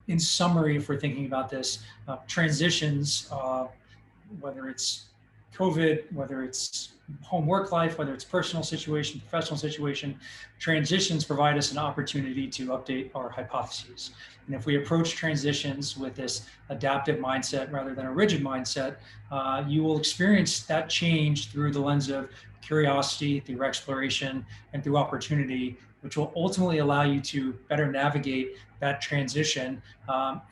in summary, if we're thinking about this, transitions, whether it's COVID, whether it's home work life, whether it's personal situation, professional situation, transitions provide us an opportunity to update our hypotheses. And if we approach transitions with this adaptive mindset rather than a rigid mindset, you will experience that change through the lens of curiosity, through exploration, and through opportunity, which will ultimately allow you to better navigate that transition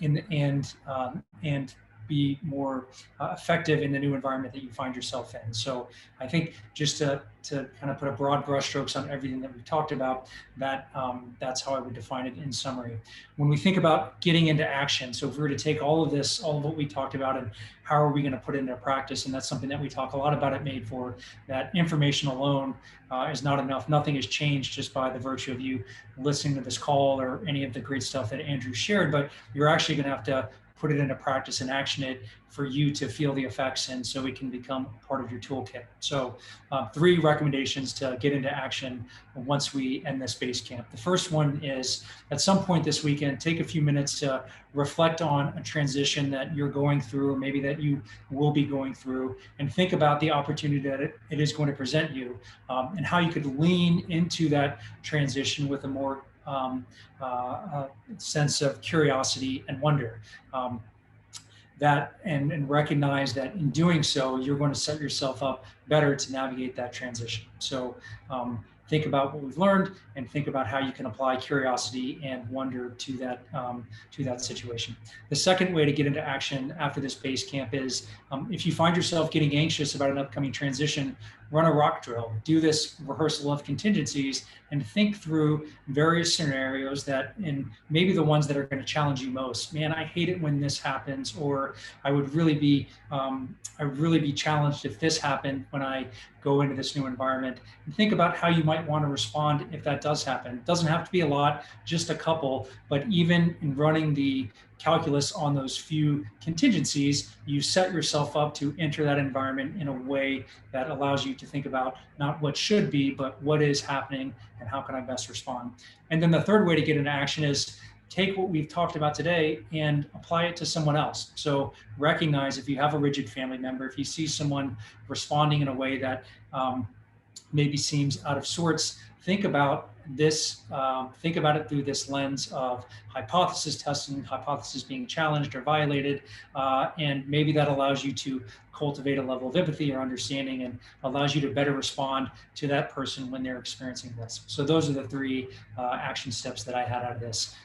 and be more effective in the new environment that you find yourself in. So I think just to kind of put a broad brushstrokes on everything that we've talked about, that's how I would define it in summary. When we think about getting into action, so if we were to take all of this, all of what we talked about, and how are we going to put it into practice, and that's something that we talk a lot about at Madefor, that information alone is not enough. Nothing has changed just by the virtue of you listening to this call or any of the great stuff that Andrew shared, but you're actually going to have to put it into practice and action it for you to feel the effects, and so it can become part of your toolkit. So 3 recommendations to get into action once we end this Basecamp. The first one is, at some point this weekend, take a few minutes to reflect on a transition that you're going through, or maybe that you will be going through, and think about the opportunity that it is going to present you, and how you could lean into that transition with a more sense of curiosity and wonder. And recognize that in doing so, you're going to set yourself up better to navigate that transition. So think about what we've learned, and think about how you can apply curiosity and wonder to that situation. The second way to get into action after this Basecamp is, if you find yourself getting anxious about an upcoming transition, run a rock drill. Do this rehearsal of contingencies and think through various scenarios and maybe the ones that are going to challenge you most. Man, I hate it when this happens, or I would really be challenged if this happened when I go into this new environment. And think about how you might want to respond if that does happen. It doesn't have to be a lot, just a couple, but even in running the calculus on those few contingencies, you set yourself up to enter that environment in a way that allows you to think about not what should be, but what is happening and how can I best respond. And then the third way to get into action is take what we've talked about today and apply it to someone else. So recognize if you have a rigid family member, if you see someone responding in a way that maybe seems out of sorts, think about it through this lens of hypothesis testing, hypothesis being challenged or violated, and maybe that allows you to cultivate a level of empathy or understanding, and allows you to better respond to that person when they're experiencing this. So those are the 3 action steps that I had out of this.